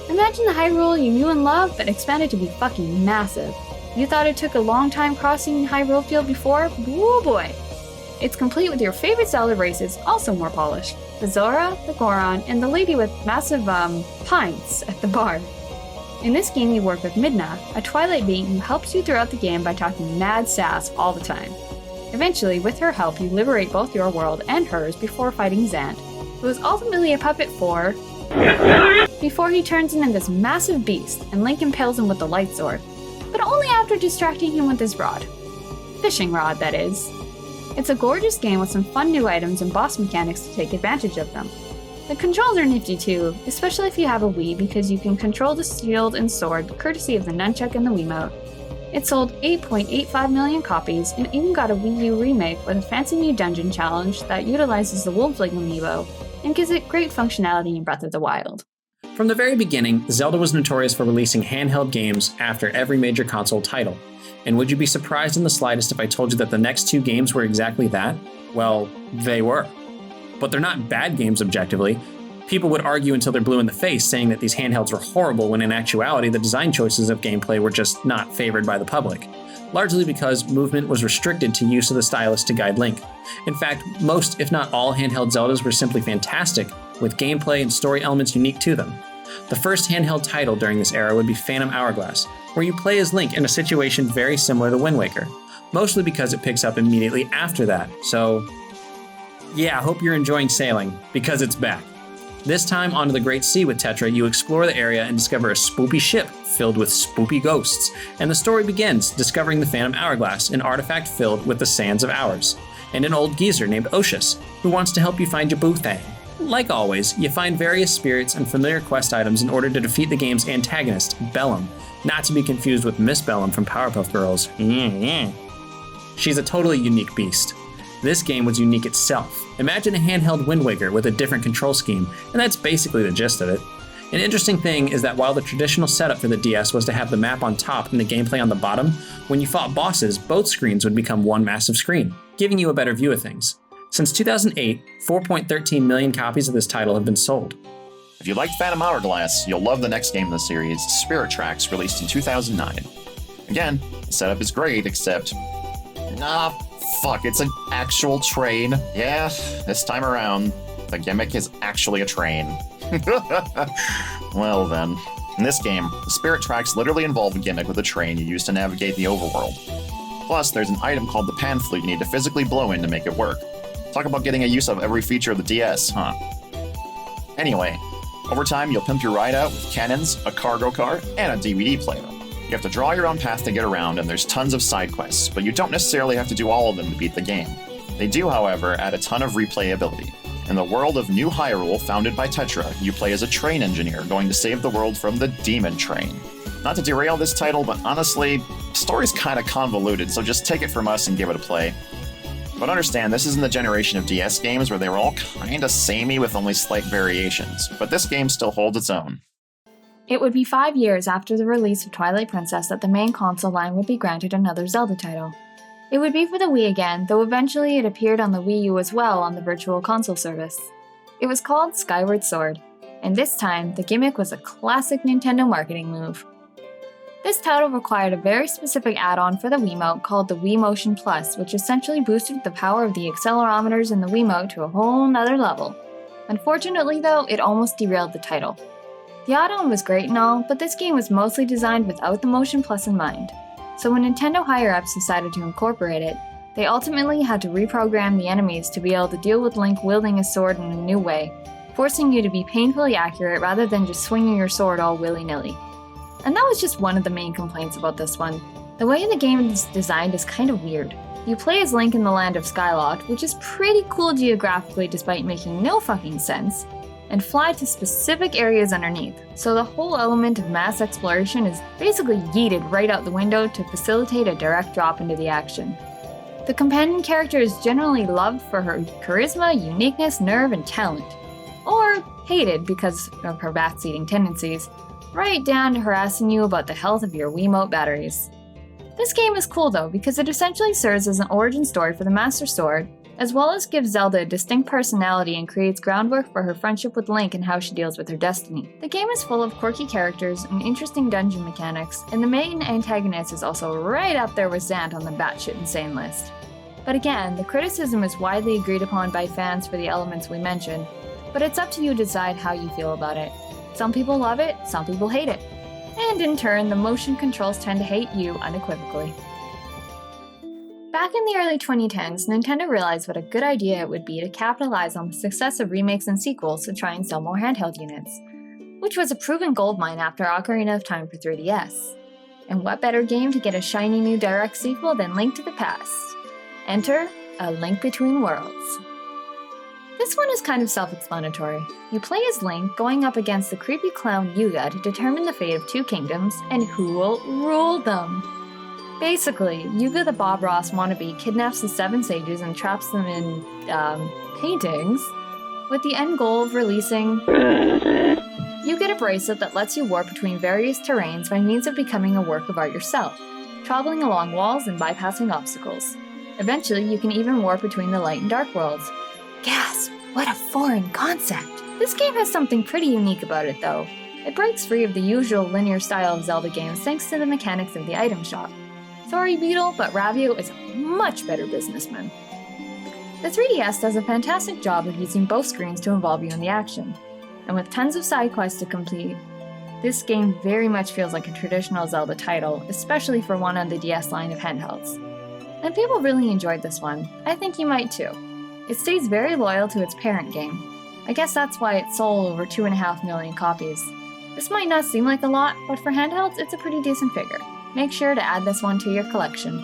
Imagine the Hyrule you knew and loved, but expanded to be fucking massive. You thought it took a long time crossing Hyrule Field before? Woo boy! It's complete with your favorite Zelda races, also more polished. The Zora, the Goron, and the lady with massive, pints at the bar. In this game you work with Midna, a Twilight being who helps you throughout the game by talking mad sass all the time. Eventually, with her help, you liberate both your world and hers before fighting Zant, who is ultimately a puppet for... before he turns into this massive beast, and Link impales him with the light sword, but only after distracting him with his rod. Fishing rod, that is. It's a gorgeous game with some fun new items and boss mechanics to take advantage of them. The controls are nifty too, especially if you have a Wii because you can control the shield and sword courtesy of the nunchuck and the Wiimote. It sold 8.85 million copies and even got a Wii U remake with a fancy new dungeon challenge that utilizes the Wolfling amiibo and gives it great functionality in Breath of the Wild. From the very beginning, Zelda was notorious for releasing handheld games after every major console title. And would you be surprised in the slightest if I told you that the next 2 games were exactly that? Well, they were. But they're not bad games objectively. People would argue until they're blue in the face, saying that these handhelds were horrible when in actuality the design choices of gameplay were just not favored by the public, largely because movement was restricted to use of the stylus to guide Link. In fact, most, if not all, handheld Zeldas were simply fantastic, with gameplay and story elements unique to them. The first handheld title during this era would be Phantom Hourglass, where you play as Link in a situation very similar to Wind Waker, mostly because it picks up immediately after that, so yeah, I hope you're enjoying sailing, because it's back. This time onto the Great Sea with Tetra, you explore the area and discover a spoopy ship filled with spoopy ghosts, and the story begins discovering the Phantom Hourglass, an artifact filled with the Sands of Hours, and an old geezer named Oshus, who wants to help you find your boo thing. Like always, you find various spirits and familiar quest items in order to defeat the game's antagonist, Bellum, not to be confused with Miss Bellum from Powerpuff Girls. She's a totally unique beast. This game was unique itself. Imagine a handheld Wind Waker with a different control scheme, and that's basically the gist of it. An interesting thing is that while the traditional setup for the DS was to have the map on top and the gameplay on the bottom, when you fought bosses, both screens would become one massive screen, giving you a better view of things. Since 2008, 4.13 million copies of this title have been sold. If you liked Phantom Hourglass, you'll love the next game in the series, Spirit Tracks, released in 2009. Again, the setup is great, except... fuck, it's an actual train. Yeah, this time around, the gimmick is actually a train. Well then. In this game, the Spirit Tracks literally involve a gimmick with a train you use to navigate the overworld. Plus, there's an item called the Pan Flute you need to physically blow in to make it work. Talk about getting a use of every feature of the DS, huh? Anyway, over time you'll pimp your ride out with cannons, a cargo car, and a DVD player. You have to draw your own path to get around, and there's tons of side quests, but you don't necessarily have to do all of them to beat the game. They do, however, add a ton of replayability. In the world of New Hyrule, founded by Tetra, you play as a train engineer going to save the world from the Demon Train. Not to derail this title, but honestly, the story's kinda convoluted, so just take it from us and give it a play. But understand, this is in the generation of DS games where they were all kinda samey with only slight variations, but this game still holds its own. It would be 5 years after the release of Twilight Princess that the main console line would be granted another Zelda title. It would be for the Wii again, though eventually it appeared on the Wii U as well on the Virtual Console service. It was called Skyward Sword, and this time the gimmick was a classic Nintendo marketing move. This title required a very specific add-on for the Wiimote called the Wii Motion Plus, which essentially boosted the power of the accelerometers in the Wiimote to a whole nother level. Unfortunately though, it almost derailed the title. The add-on was great and all, but this game was mostly designed without the Motion Plus in mind. So when Nintendo higher-ups decided to incorporate it, they ultimately had to reprogram the enemies to be able to deal with Link wielding his sword in a new way, forcing you to be painfully accurate rather than just swinging your sword all willy-nilly. And that was just one of the main complaints about this one. The way the game is designed is kind of weird. You play as Link in the land of Skyloft, which is pretty cool geographically despite making no fucking sense, and fly to specific areas underneath, so the whole element of mass exploration is basically yeeted right out the window to facilitate a direct drop into the action. The companion character is generally loved for her charisma, uniqueness, nerve, and talent, or hated because of her backseating tendencies, right down to harassing you about the health of your Wiimote batteries. This game is cool though because it essentially serves as an origin story for the Master Sword, as well as gives Zelda a distinct personality and creates groundwork for her friendship with Link and how she deals with her destiny. The game is full of quirky characters and interesting dungeon mechanics, and the main antagonist is also right up there with Zant on the batshit insane list. But again, the criticism is widely agreed upon by fans for the elements we mentioned, but it's up to you to decide how you feel about it. Some people love it, some people hate it. And in turn, the motion controls tend to hate you unequivocally. Back in the early 2010s, Nintendo realized what a good idea it would be to capitalize on the success of remakes and sequels to try and sell more handheld units, which was a proven goldmine after Ocarina of Time for 3DS. And what better game to get a shiny new direct sequel than Link to the Past? Enter A Link Between Worlds. This one is kind of self-explanatory. You play as Link going up against the creepy clown Yuga to determine the fate of two kingdoms and who will rule them. Basically, Yuga the Bob Ross wannabe kidnaps the 7 sages and traps them in, paintings, with the end goal of releasing... You get a bracelet that lets you warp between various terrains by means of becoming a work of art yourself, traveling along walls and bypassing obstacles. Eventually, you can even warp between the light and dark worlds. Gasp! What a foreign concept! This game has something pretty unique about it, though. It breaks free of the usual linear style of Zelda games thanks to the mechanics of the item shop. Sorry, Beetle, but Ravio is a much better businessman. The 3DS does a fantastic job of using both screens to involve you in the action. And with tons of side quests to complete, this game very much feels like a traditional Zelda title, especially for one on the DS line of handhelds. And people really enjoyed this one. I think you might too. It stays very loyal to its parent game. I guess that's why it sold over 2.5 million copies. This might not seem like a lot, but for handhelds, it's a pretty decent figure. Make sure to add this one to your collection.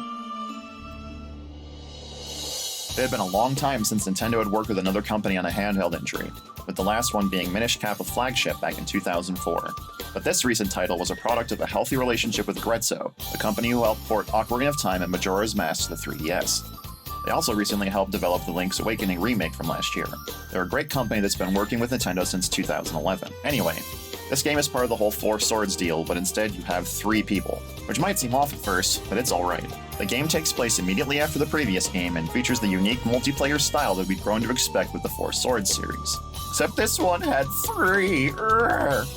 It had been a long time since Nintendo had worked with another company on a handheld entry, with the last one being Minish Kappa Flagship back in 2004. But this recent title was a product of a healthy relationship with Grezzo, the company who helped port Ocarina of Time and Majora's Mask to the 3DS. They also recently helped develop the Link's Awakening remake from last year. They're a great company that's been working with Nintendo since 2011. Anyway, this game is part of the whole Four Swords deal, but instead you have 3 people, which might seem off at first, but it's alright. The game takes place immediately after the previous game and features the unique multiplayer style that we've grown to expect with the Four Swords series. Except this one had 3.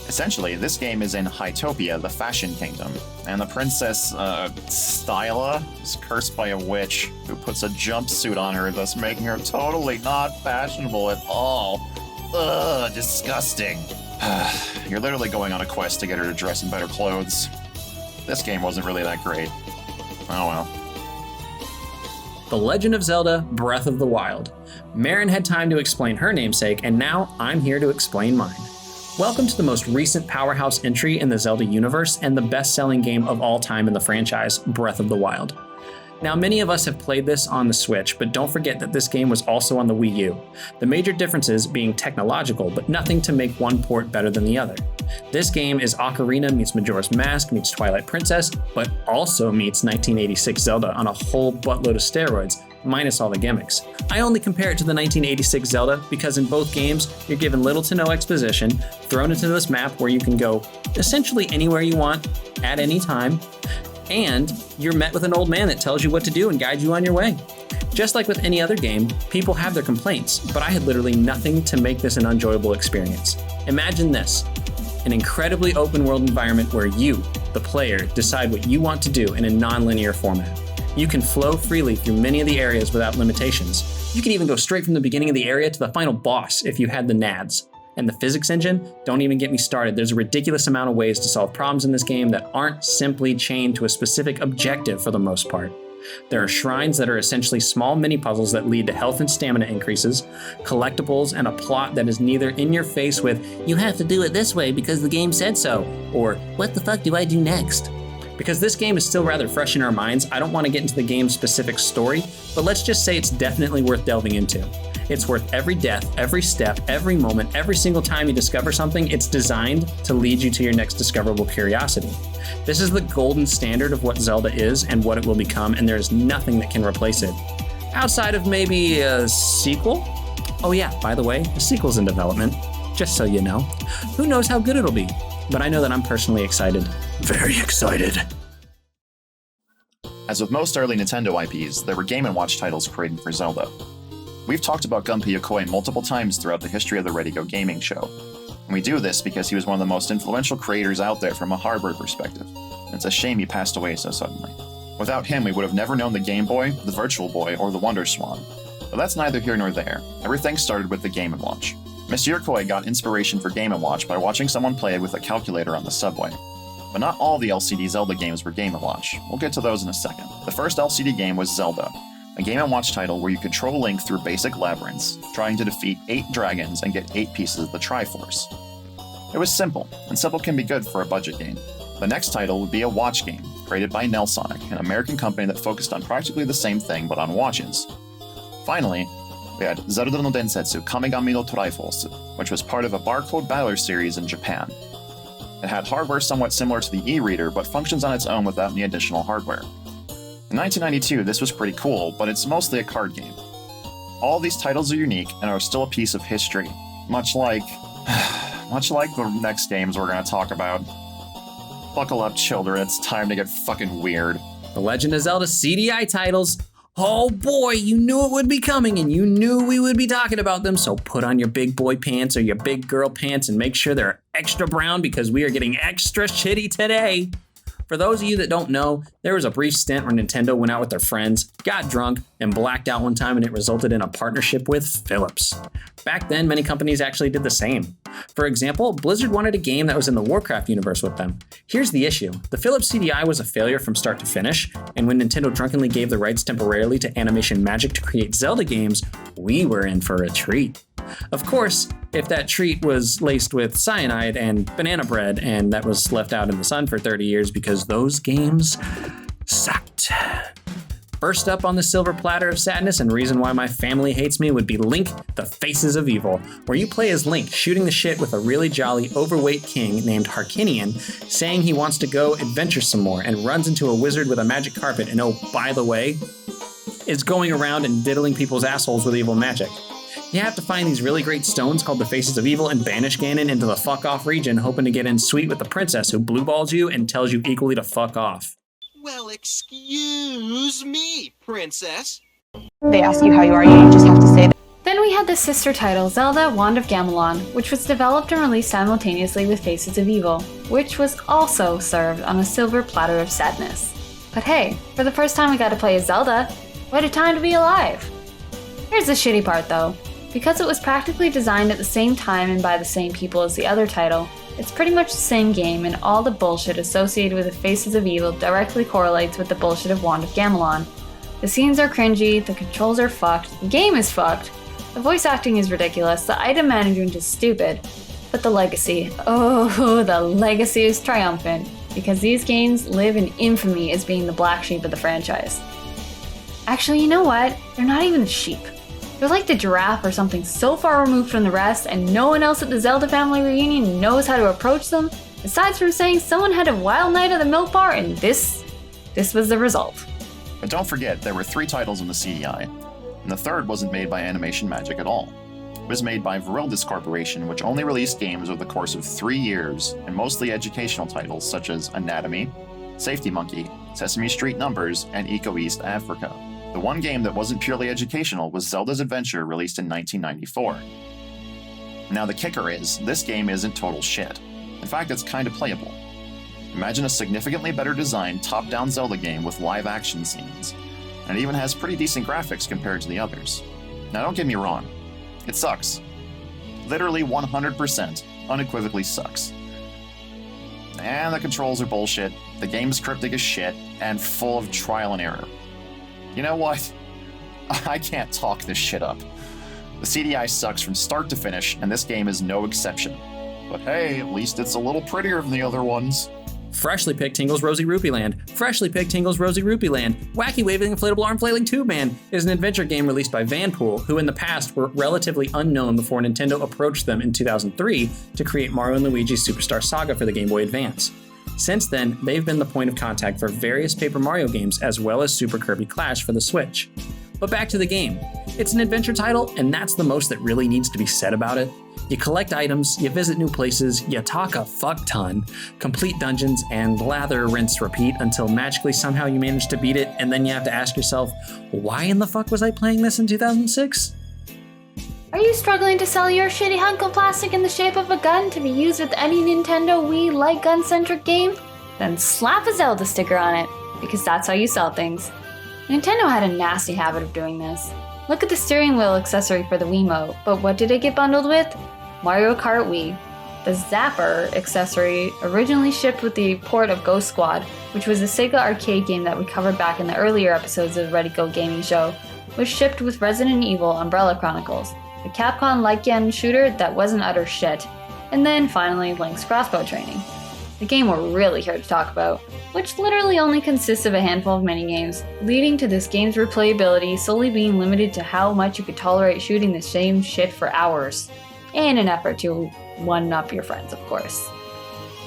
Essentially, this game is in Hytopia, the Fashion Kingdom, and the princess, Styla, is cursed by a witch who puts a jumpsuit on her, thus making her totally not fashionable at all. Ugh, disgusting. You're literally going on a quest to get her to dress in better clothes. This game wasn't really that great. Oh well. The Legend of Zelda Breath of the Wild. Marin had time to explain her namesake, and now I'm here to explain mine. Welcome to the most recent powerhouse entry in the Zelda universe and the best-selling game of all time in the franchise, Breath of the Wild. Now, many of us have played this on the Switch, but don't forget that this game was also on the Wii U. The major differences being technological, but nothing to make one port better than the other. This game is Ocarina meets Majora's Mask meets Twilight Princess, but also meets 1986 Zelda on a whole buttload of steroids, minus all the gimmicks. I only compare it to the 1986 Zelda because in both games, you're given little to no exposition, thrown into this map where you can go essentially anywhere you want, at any time, and you're met with an old man that tells you what to do and guides you on your way. Just like with any other game, people have their complaints, but I had literally nothing to make this an enjoyable experience. Imagine this, an incredibly open world environment where you, the player, decide what you want to do in a non-linear format. You can flow freely through many of the areas without limitations. You can even go straight from the beginning of the area to the final boss if you had the nads. And the physics engine, don't even get me started. There's a ridiculous amount of ways to solve problems in this game that aren't simply chained to a specific objective for the most part. There are shrines that are essentially small mini-puzzles that lead to health and stamina increases, collectibles, and a plot that is neither in your face with, you have to do it this way because the game said so, or what the fuck do I do next? Because this game is still rather fresh in our minds, I don't want to get into the game's specific story, but let's just say it's definitely worth delving into. It's worth every death, every step, every moment, every single time you discover something, it's designed to lead you to your next discoverable curiosity. This is the golden standard of what Zelda is and what it will become, and there is nothing that can replace it. Outside of maybe a sequel? Oh yeah, by the way, a sequel's in development, just so you know. Who knows how good it'll be, but I know that I'm personally excited. Very excited. As with most early Nintendo IPs, there were Game & Watch titles created for Zelda. We've talked about Gunpei Yokoi multiple times throughout the history of the Ready Go Gaming Show, and we do this because he was one of the most influential creators out there from a hardware perspective, and it's a shame he passed away so suddenly. Without him, we would have never known the Game Boy, the Virtual Boy, or the Wonder Swan. But that's neither here nor there. Everything started with the Game & Watch. Mr. Yokoi got inspiration for Game & Watch by watching someone play with a calculator on the subway. But not all the LCD Zelda games were Game & Watch. We'll get to those in a second. The first LCD game was Zelda, a Game & Watch title where you control Link through basic labyrinths, trying to defeat 8 dragons and get 8 pieces of the Triforce. It was simple, and simple can be good for a budget game. The next title would be a watch game, created by Nelsonic, an American company that focused on practically the same thing but on watches. Finally, we had Zelda no Densetsu Kamigami no Triforce, which was part of a barcode battler series in Japan. It had hardware somewhat similar to the e-reader, but functions on its own without any additional hardware. In 1992, this was pretty cool, but it's mostly a card game. All these titles are unique and are still a piece of history, much like the next games we're going to talk about. Buckle up, children, it's time to get fucking weird. The Legend of Zelda CDI titles. Oh boy, you knew it would be coming and you knew we would be talking about them, so put on your big boy pants or your big girl pants and make sure they're extra brown because we are getting extra shitty today. For those of you that don't know, there was a brief stint where Nintendo went out with their friends, got drunk, and blacked out one time, and it resulted in a partnership with Philips. Back then, many companies actually did the same. For example, Blizzard wanted a game that was in the Warcraft universe with them. Here's the issue. The Philips CDI was a failure from start to finish, and when Nintendo drunkenly gave the rights temporarily to Animation Magic to create Zelda games, we were in for a treat. Of course, if that treat was laced with cyanide and banana bread and that was left out in the sun for 30 years because those games sucked. First up on the silver platter of sadness and reason why my family hates me would be Link, The Faces of Evil, where you play as Link shooting the shit with a really jolly overweight king named Harkinian, saying he wants to go adventure some more and runs into a wizard with a magic carpet and oh, by the way, is going around and diddling people's assholes with evil magic. You have to find these really great stones called the Faces of Evil and banish Ganon into the fuck off region, hoping to get in sweet with the princess who blue balls you and tells you equally to fuck off. Well, excuse me, princess. They ask you how you are, you just have to say that. Then we had the sister title, Zelda Wand of Gamelon, which was developed and released simultaneously with Faces of Evil, which was also served on a silver platter of sadness. But hey, for the first time we got to play as Zelda, what a time to be alive! Here's the shitty part though. Because it was practically designed at the same time and by the same people as the other title, it's pretty much the same game and all the bullshit associated with the Faces of Evil directly correlates with the bullshit of Wand of Gamelon. The scenes are cringy, the controls are fucked, the game is fucked, the voice acting is ridiculous, the item management is stupid, but the legacy, oh, the legacy is triumphant, because these games live in infamy as being the black sheep of the franchise. Actually, you know what? They're not even the sheep. They're like the giraffe or something so far removed from the rest and no one else at the Zelda family reunion knows how to approach them, aside from saying someone had a wild night at the milk bar and this was the result. But don't forget, there were 3 titles in the CDI, and the third wasn't made by Animation Magic at all. It was made by Virildis Corporation, which only released games over the course of 3 years, and mostly educational titles such as Anatomy, Safety Monkey, Sesame Street Numbers, and Eco East Africa. The one game that wasn't purely educational was Zelda's Adventure, released in 1994. Now the kicker is, this game isn't total shit. In fact, it's kinda playable. Imagine a significantly better designed top-down Zelda game with live action scenes, and it even has pretty decent graphics compared to the others. Now don't get me wrong, it sucks. Literally 100% unequivocally sucks. And the controls are bullshit, the game's cryptic as shit, and full of trial and error. You know what? I can't talk this shit up. The CDI sucks from start to finish, and this game is no exception. But hey, at least it's a little prettier than the other ones. Freshly picked Tingle's Rosy Rupee Land. Freshly picked Tingle's Rosy Rupee Land. Wacky Waving Inflatable Arm Flailing Tube Man is an adventure game released by Vanpool, who in the past were relatively unknown before Nintendo approached them in 2003 to create Mario & Luigi's Superstar Saga for the Game Boy Advance. Since then, they've been the point of contact for various Paper Mario games as well as Super Kirby Clash for the Switch. But back to the game. It's an adventure title, and that's the most that really needs to be said about it. You collect items, you visit new places, you talk a fuck ton, complete dungeons, and lather, rinse, repeat until magically somehow you manage to beat it, and then you have to ask yourself, why in the fuck was I playing this in 2006? Are you struggling to sell your shitty hunk of plastic in the shape of a gun to be used with any Nintendo Wii light gun-centric game? Then slap a Zelda sticker on it, because that's how you sell things. Nintendo had a nasty habit of doing this. Look at the steering wheel accessory for the Wiimote, but what did it get bundled with? Mario Kart Wii. The Zapper accessory originally shipped with the port of Ghost Squad, which was a Sega arcade game that we covered back in the earlier episodes of the Ready Go Gaming Show, was shipped with Resident Evil Umbrella Chronicles, a Capcom light-gun shooter that wasn't utter shit, and then finally Link's crossbow training. The game we're really here to talk about, which literally only consists of a handful of minigames, leading to this game's replayability solely being limited to how much you could tolerate shooting the same shit for hours, in an effort to one-up your friends, of course.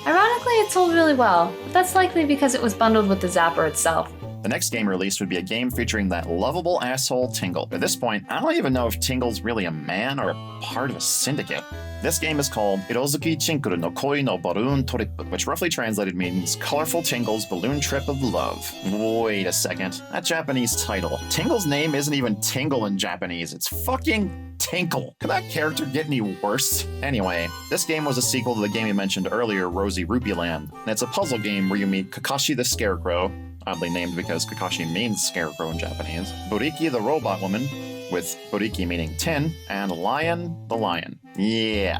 Ironically, it sold really well, but that's likely because it was bundled with the Zapper itself. The next game released would be a game featuring that lovable asshole Tingle. At this point, I don't even know if Tingle's really a man or a part of a syndicate. This game is called Irozuki Chinkuru no Koi no Balloon Trip, which roughly translated means Colorful Tingle's Balloon Trip of Love. Wait a second, that Japanese title. Tingle's name isn't even Tingle in Japanese, it's fucking Tinkle. Could that character get any worse? Anyway, this game was a sequel to the game we mentioned earlier, Rosy Rupee Land, and it's a puzzle game where you meet Kakashi the Scarecrow, oddly named because Kakashi means scarecrow in Japanese, Buriki the Robot Woman, with Buriki meaning tin, and Lion the Lion. Yeah.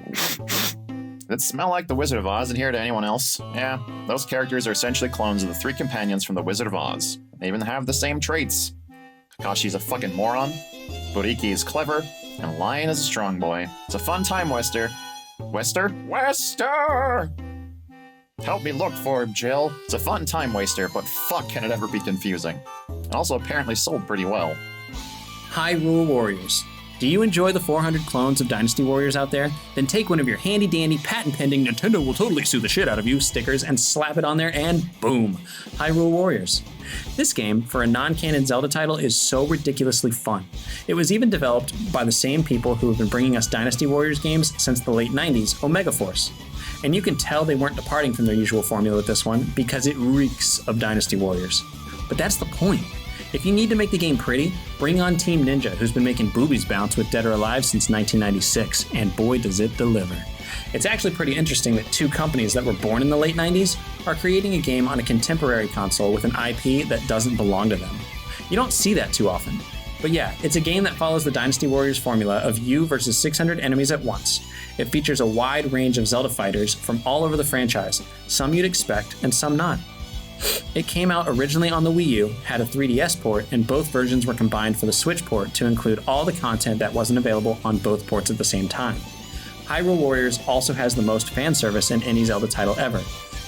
Did it smell like the Wizard of Oz in here to anyone else? Yeah, those characters are essentially clones of the three companions from the Wizard of Oz. They even have the same traits. Kakashi's a fucking moron, Buriki is clever, and Lion is a strong boy. It's a fun time, Wester. Wester? Wester! Help me look for him, Jill. It's a fun time waster, but fuck can it ever be confusing. And also apparently sold pretty well. Hyrule Warriors. Do you enjoy the 400 clones of Dynasty Warriors out there? Then take one of your handy-dandy, patent-pending Nintendo will totally sue the shit out of you stickers and slap it on there and boom, Hyrule Warriors. This game, for a non-canon Zelda title, is so ridiculously fun. It was even developed by the same people who have been bringing us Dynasty Warriors games since the late 90s, Omega Force. And you can tell they weren't departing from their usual formula with this one because it reeks of Dynasty Warriors. But that's the point. If you need to make the game pretty, bring on Team Ninja, who's been making boobies bounce with Dead or Alive since 1996, and boy does it deliver. It's actually pretty interesting that two companies that were born in the late 90s are creating a game on a contemporary console with an IP that doesn't belong to them. You don't see that too often. But yeah, it's a game that follows the Dynasty Warriors formula of you versus 600 enemies at once. It features a wide range of Zelda fighters from all over the franchise, some you'd expect and some not. It came out originally on the Wii U, had a 3DS port, and both versions were combined for the Switch port to include all the content that wasn't available on both ports at the same time. Hyrule Warriors also has the most fan service in any Zelda title ever,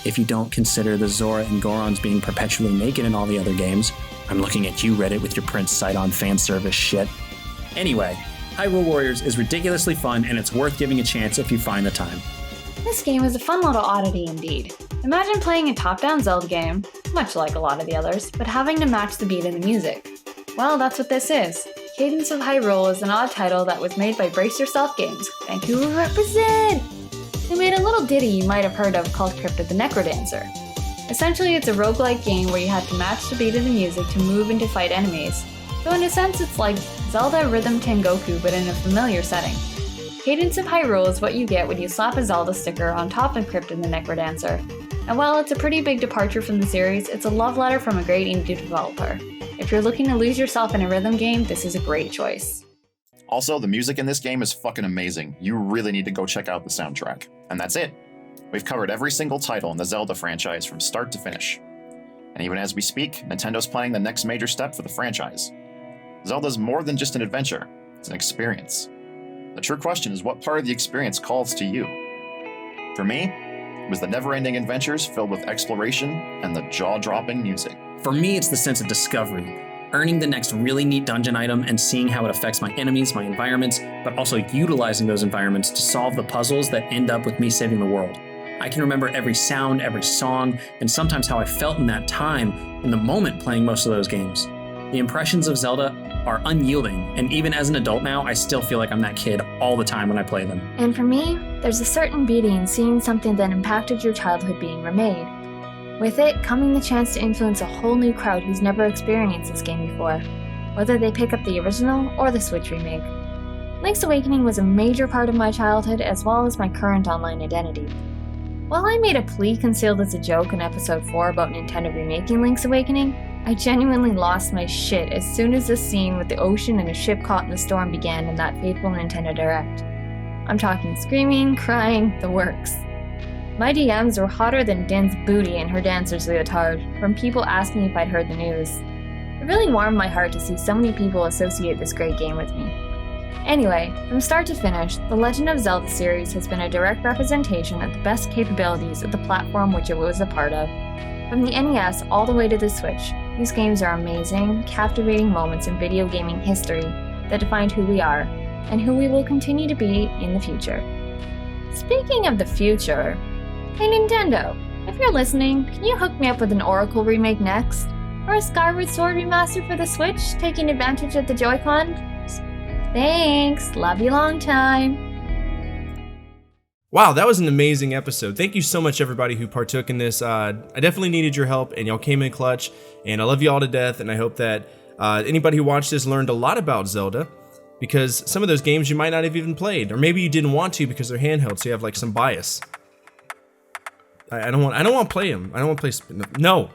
if you don't consider the Zora and Gorons being perpetually naked in all the other games. I'm looking at you, Reddit, with your Prince Sidon fan service shit. Anyway, Hyrule Warriors is ridiculously fun, and it's worth giving a chance if you find the time. This game is a fun little oddity indeed. Imagine playing a top-down Zelda game, much like a lot of the others, but having to match the beat of the music. Well, that's what this is. Cadence of Hyrule is an odd title that was made by Brace Yourself Games. Vancouver represent! They made a little ditty you might have heard of called Crypt of the Necrodancer. Essentially, it's a roguelike game where you have to match the beat of the music to move and to fight enemies. So in a sense, it's like Zelda Rhythm Tengoku, but in a familiar setting. Cadence of Hyrule is what you get when you slap a Zelda sticker on top of Crypt of the Necrodancer. And while it's a pretty big departure from the series, it's a love letter from a great indie developer. If you're looking to lose yourself in a rhythm game, this is a great choice. Also, the music in this game is fucking amazing. You really need to go check out the soundtrack. And that's it. We've covered every single title in the Zelda franchise from start to finish. And even as we speak, Nintendo's planning the next major step for the franchise. Zelda's more than just an adventure, it's an experience. The true question is what part of the experience calls to you? For me, it was the never-ending adventures filled with exploration and the jaw-dropping music. For me, it's the sense of discovery, earning the next really neat dungeon item and seeing how it affects my enemies, my environments, but also utilizing those environments to solve the puzzles that end up with me saving the world. I can remember every sound, every song, and sometimes how I felt in that time, in the moment playing most of those games. The impressions of Zelda are unyielding, and even as an adult now, I still feel like I'm that kid all the time when I play them. And for me, there's a certain beauty in seeing something that impacted your childhood being remade. With it, coming the chance to influence a whole new crowd who's never experienced this game before, whether they pick up the original or the Switch remake. Link's Awakening was a major part of my childhood as well as my current online identity. While I made a plea concealed as a joke in episode 4 about Nintendo remaking Link's Awakening, I genuinely lost my shit as soon as the scene with the ocean and a ship caught in the storm began in that fateful Nintendo Direct. I'm talking screaming, crying, the works. My DMs were hotter than Din's booty in her dancer's leotard from people asking if I'd heard the news. It really warmed my heart to see so many people associate this great game with me. Anyway, from start to finish, the Legend of Zelda series has been a direct representation of the best capabilities of the platform which it was a part of. From the NES all the way to the Switch, these games are amazing, captivating moments in video gaming history that defined who we are, and who we will continue to be in the future. Speaking of the future, hey Nintendo, if you're listening, can you hook me up with an Oracle remake next? Or a Skyward Sword remaster for the Switch, taking advantage of the Joy-Con? Thanks. Love you long time. Wow, that was an amazing episode. Thank you so much, everybody who partook in this. I definitely needed your help, and y'all came in clutch, and I love you all to death, and I hope that anybody who watched this learned a lot about Zelda, because some of those games you might not have even played, or maybe you didn't want to because they're handheld, so you have like some bias. I don't want to play them. I don't want to play. No,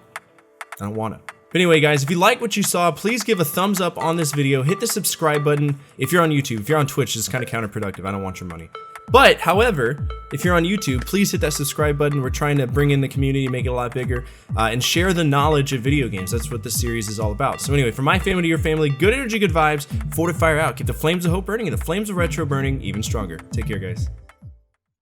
I don't want to. But anyway, guys, if you like what you saw, please give a thumbs up on this video. Hit the subscribe button if you're on YouTube. If you're on Twitch, it's kind of counterproductive. I don't want your money. But, however, if you're on YouTube, please hit that subscribe button. We're trying to bring in the community, make it a lot bigger, and share the knowledge of video games. That's what this series is all about. So anyway, from my family to your family, good energy, good vibes, Fortifire out. Keep the flames of hope burning and the flames of retro burning even stronger. Take care, guys.